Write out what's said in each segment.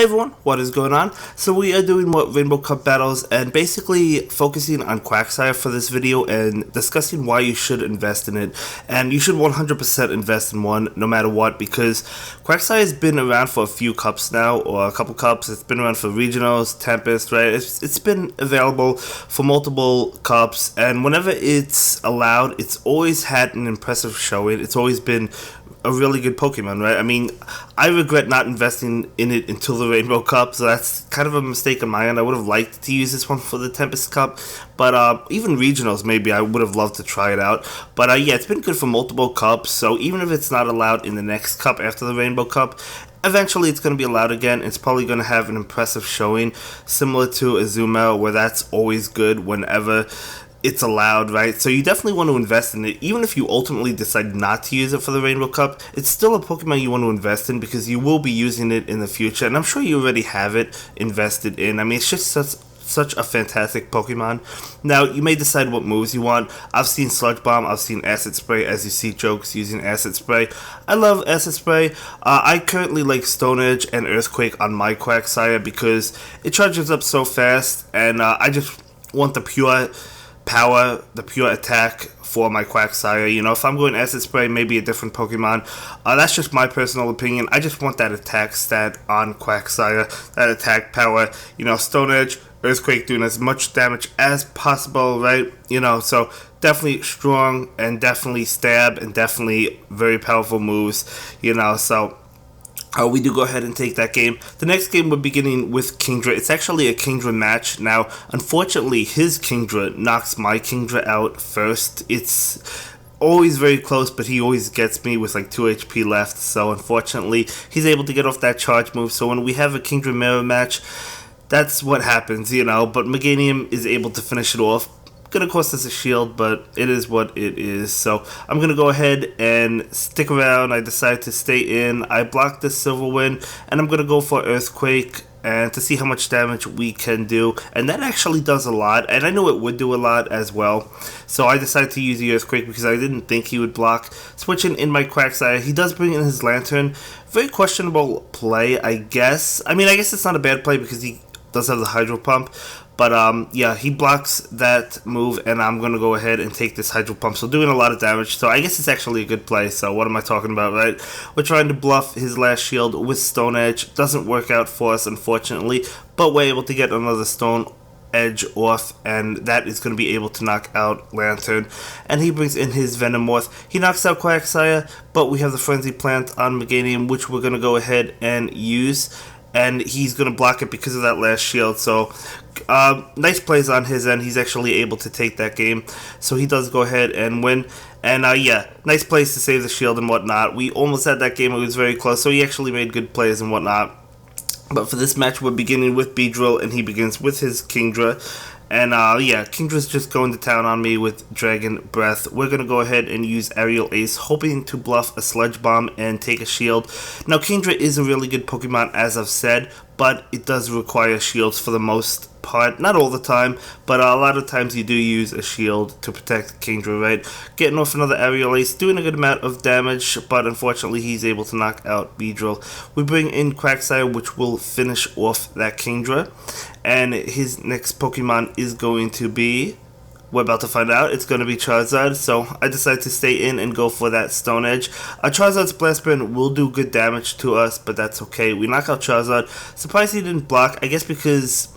Hey everyone, what is going on? So we are doing more Rainbow Cup battles and basically focusing on Quagsire for this video and discussing why you should invest in it. And you should 100% invest in one no matter what, because Quagsire has been around for a few cups now, or a couple cups. It's been around for regionals, Tempest, right? It's been available for multiple cups, and whenever it's allowed, it's always had an impressive showing. It's always been a really good Pokemon, right? I mean, I regret not investing in it until the Rainbow Cup, so that's kind of a mistake on my end. I would have liked to use this one for the Tempest Cup, but even regionals, maybe I would have loved to try it out. But yeah, it's been good for multiple cups, so even if it's not allowed in the next cup after the Rainbow Cup, eventually it's going to be allowed again. It's probably going to have an impressive showing, similar to Azumarill, where that's always good whenever it's allowed, right? So you definitely want to invest in it. Even if you ultimately decide not to use it for the Rainbow Cup, it's still a Pokemon you want to invest in because you will be using it in the future, and I'm sure you already have it invested in. I mean, it's just such a fantastic Pokemon. Now, you may decide what moves you want. I've seen Sludge Bomb, I've seen Acid Spray, as you see jokes using Acid Spray. I love Acid Spray. I currently like Stone Edge and Earthquake on my Quagsire because it charges up so fast, and I just want the pure power, the pure attack for my Quagsire. You know, if I'm going Acid Spray, maybe a different Pokemon. That's just my personal opinion. I just want that attack stat on Quagsire, that attack power. You know, Stone Edge, Earthquake doing as much damage as possible, right? You know, so definitely strong and definitely stab and definitely very powerful moves, you know, so we do go ahead and take that game. The next game we're beginning with Kingdra. It's actually a Kingdra match. Now, unfortunately, his Kingdra knocks my Kingdra out first. It's always very close, but he always gets me with like 2 HP left. So, unfortunately, he's able to get off that charge move. So, when we have a Kingdra mirror match, that's what happens, you know. But Meganium is able to finish it off. Gonna cost us a shield, but it is what it is. So I'm gonna go ahead and stick around. I decide to stay in. I block the Silverwind, and I'm gonna go for Earthquake and to see how much damage we can do, and that actually does a lot, and I knew it would do a lot as well. So I decided to use the Earthquake because I didn't think he would block. Switching in my Quagsire, he does bring in his Lantern. Very questionable play, I guess. I mean, I guess it's not a bad play because he does have the Hydro Pump. But yeah, he blocks that move, and I'm going to go ahead and take this Hydro Pump. So doing a lot of damage. So I guess it's actually a good play. So what am I talking about, right? We're trying to bluff his last shield with Stone Edge. Doesn't work out for us, unfortunately. But we're able to get another Stone Edge off, and that is going to be able to knock out Lantern. And he brings in his Venomoth. He knocks out Quagsire, but we have the Frenzy Plant on Meganium, which we're going to go ahead and use. And he's going to block it because of that last shield. So nice plays on his end. He's actually able to take that game. So he does go ahead and win. And yeah, nice plays to save the shield and whatnot. We almost had that game. It was very close. So he actually made good plays and whatnot. But for this match, we're beginning with Beedrill, and he begins with his Kingdra. And yeah, Kingdra's just going to town on me with Dragon Breath. We're going to go ahead and use Aerial Ace, hoping to bluff a Sludge Bomb and take a shield. Now, Kingdra is a really good Pokemon, as I've said, but it does require shields for the most part. Not all the time, but a lot of times you do use a shield to protect Kingdra, right? Getting off another Aerial Ace, doing a good amount of damage, but unfortunately he's able to knock out Beedrill. We bring in Quagsire, which will finish off that Kingdra, and his next Pokemon is going to be, we're about to find out, it's going to be Charizard. So I decided to stay in and go for that Stone Edge. Charizard's Blast Burn will do good damage to us, but that's okay. We knock out Charizard. Surprised he didn't block, I guess because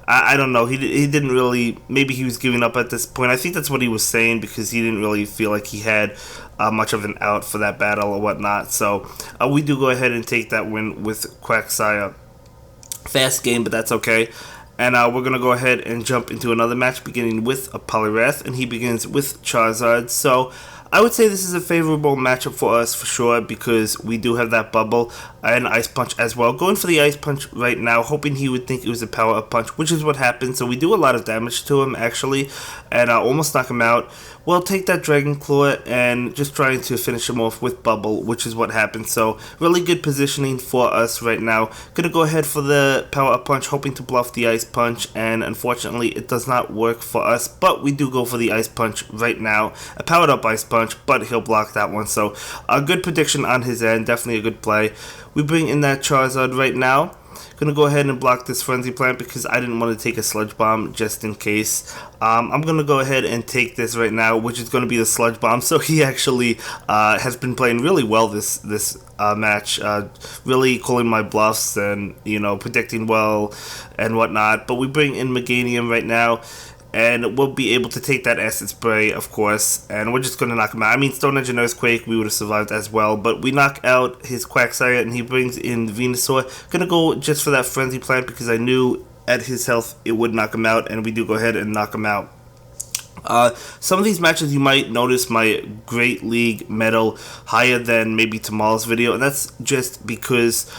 I don't know, he didn't really, maybe he was giving up at this point. I think that's what he was saying, because he didn't really feel like he had much of an out for that battle or whatnot. So we do go ahead and take that win with Quagsire. Fast game, but that's okay. And we're going to go ahead and jump into another match, beginning with a Poliwrath, and he begins with Charizard. So I would say this is a favorable matchup for us for sure, because we do have that bubble and Ice Punch as well. Going for the Ice Punch right now, hoping he would think it was a Power Up Punch, which is what happened. So we do a lot of damage to him, actually, and almost knock him out. We'll take that Dragon Claw and just trying to finish him off with Bubble, which is what happened. So really good positioning for us right now. Gonna go ahead for the Power Up Punch, hoping to bluff the Ice Punch, and unfortunately it does not work for us, but we do go for the Ice Punch right now. A Powered Up Ice Punch, but he'll block that one. So a good prediction on his end, definitely a good play. We bring in that Charizard right now. Gonna go ahead and block this Frenzy Plant because I didn't want to take a Sludge Bomb just in case. I'm gonna go ahead and take this right now, which is gonna be the Sludge Bomb. So he actually has been playing really well this match, really calling my bluffs and, you know, predicting well and whatnot. But we bring in Meganium right now, and we'll be able to take that Acid Spray, of course, and we're just going to knock him out. I mean, Stone Edge and Earthquake, we would have survived as well, but we knock out his Quagsire, and he brings in Venusaur. Gonna go just for that Frenzy Plant because I knew at his health it would knock him out, and we do go ahead and knock him out. Some of these matches you might notice my Great League medal higher than maybe tomorrow's video, and that's just because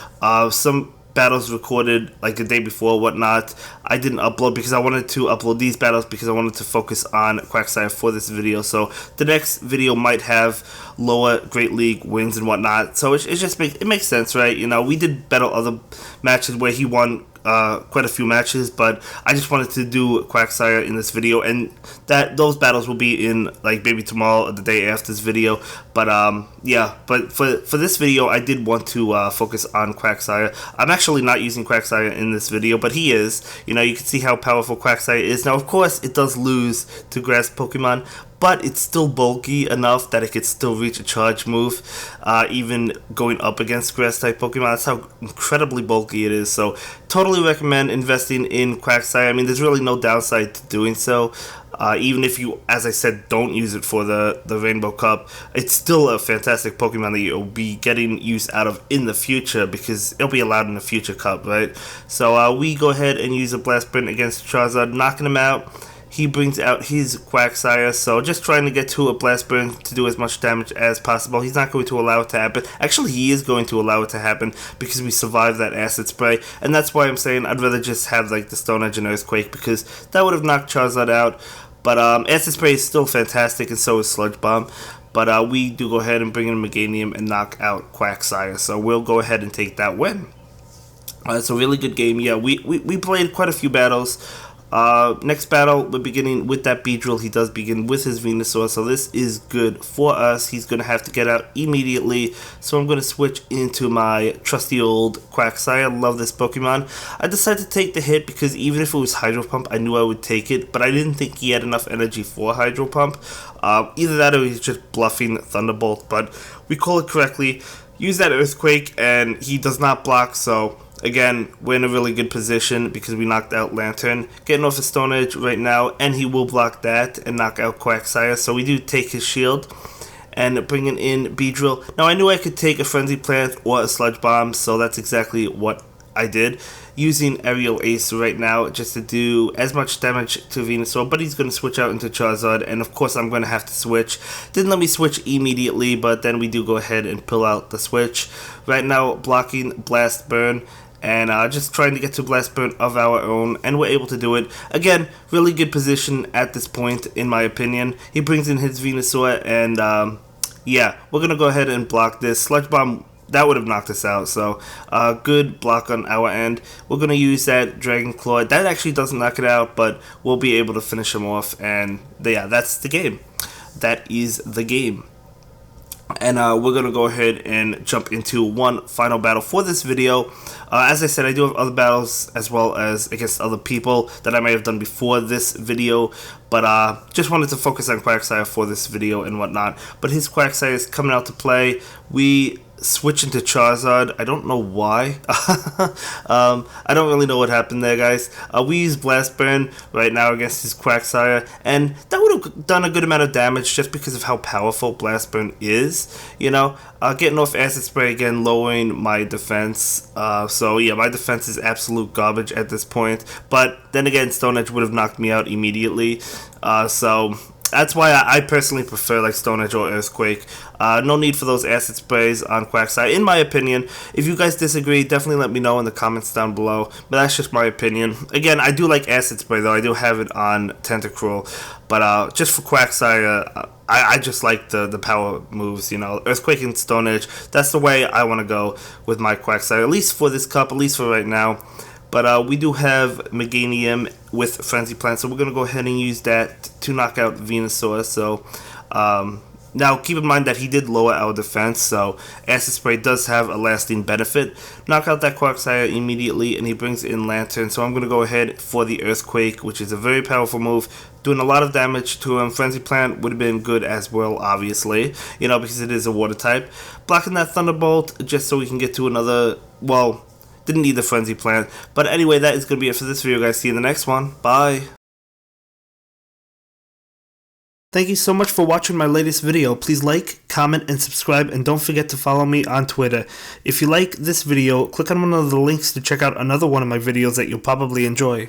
some battles recorded like the day before, whatnot, I didn't upload because I wanted to upload these battles because I wanted to focus on Quagsire for this video. So the next video might have lower Great League wins and whatnot. So it makes sense, right? You know, we did battle other matches where he won quite a few matches, but I just wanted to do Quagsire in this video, and those battles will be in like maybe tomorrow or the day after this video. But yeah, but for this video I did want to focus on Quagsire. I'm actually not using Quagsire in this video, but he is. You know, you can see how powerful Quagsire is. Now of course it does lose to grass Pokemon, but it's still bulky enough that it could still reach a charge move, even going up against grass type Pokemon. That's how incredibly bulky it is. So totally recommend investing in Quagsire. I mean, there's really no downside to doing so. Even if you, as I said, don't use it for the Rainbow Cup, it's still a fantastic Pokemon that you'll be getting use out of in the future because it'll be allowed in the future Cup, right? So we go ahead and use a Blast Burn against Charizard, knocking him out. He brings out his Quagsire, so just trying to get to a Blast Burn to do as much damage as possible. He's not going to allow it to happen. Actually, he is going to allow it to happen because we survived that Acid Spray, and that's why I'm saying I'd rather just have like the Stone Edge and Earthquake because that would have knocked Charizard out. But Acid Spray is still fantastic, and so is Sludge Bomb. But we do go ahead and bring in Meganium and knock out Quagsire, so we'll go ahead and take that win. It's a really good game. Yeah, we played quite a few battles. Next battle, we're beginning with that Beedrill. He does begin with his Venusaur, so this is good for us. He's going to have to get out immediately, so I'm going to switch into my trusty old Quagsire. I love this Pokemon. I decided to take the hit because even if it was Hydro Pump, I knew I would take it, but I didn't think he had enough energy for Hydro Pump. Either that or he's just bluffing Thunderbolt, but we call it correctly. Use that Earthquake, and he does not block, so again, we're in a really good position because we knocked out Lantern. Getting off a Stone Edge right now, and he will block that and knock out Quagsire. So we do take his shield and bringing in Beedrill. Now I knew I could take a Frenzy Plant or a Sludge Bomb, so that's exactly what I did. Using Aerial Ace right now just to do as much damage to Venusaur, but he's going to switch out into Charizard, and of course I'm going to have to switch. Didn't let me switch immediately, but then we do go ahead and pull out the switch. Right now blocking Blast Burn, and just trying to get to Blast Burn of our own, and we're able to do it. Again, really good position at this point, in my opinion. He brings in his Venusaur, and yeah, we're going to go ahead and block this. Sludge Bomb, that would have knocked us out, so good block on our end. We're going to use that Dragon Claw. That actually doesn't knock it out, but we'll be able to finish him off, and yeah, that's the game. That is the game. And we're going to go ahead and jump into one final battle for this video. As I said, I do have other battles as well as against other people that I may have done before this video, but just wanted to focus on Quagsire for this video and whatnot. But his Quagsire is coming out to play. We switch into Charizard. I don't know why. I don't really know what happened there, guys. We use Blast Burn right now against his Quagsire, and that would have done a good amount of damage just because of how powerful Blast Burn is. You know, getting off Acid Spray again, lowering my defense. So yeah, my defense is absolute garbage at this point. But then again, Stone Edge would have knocked me out immediately. So that's why I personally prefer like Stone Edge or Earthquake. No need for those Acid Sprays on Quagsire, in my opinion. If you guys disagree, definitely let me know in the comments down below. But that's just my opinion. Again, I do like Acid Spray though. I do have it on Tentacruel. But just for Quagsire, I just like the power moves, you know. Earthquake and Stone Edge, that's the way I want to go with my Quagsire, at least for this cup, at least for right now. But we do have Meganium with Frenzy Plant, so we're going to go ahead and use that to knock out Venusaur. So, Now, keep in mind that he did lower our defense, so Acid Spray does have a lasting benefit. Knock out that Quagsire immediately, and he brings in Lantern, so I'm going to go ahead for the Earthquake, which is a very powerful move, doing a lot of damage to him. Frenzy Plant would have been good as well, obviously, you know, because it is a water type. Blocking that Thunderbolt, just so we can get to another, well, didn't need the Frenzy Plant. But anyway, that is going to be it for this video, guys. See you in the next one. Bye. Thank you so much for watching my latest video. Please like, comment, and subscribe, and don't forget to follow me on Twitter. If you like this video, click on one of the links to check out another one of my videos that you'll probably enjoy.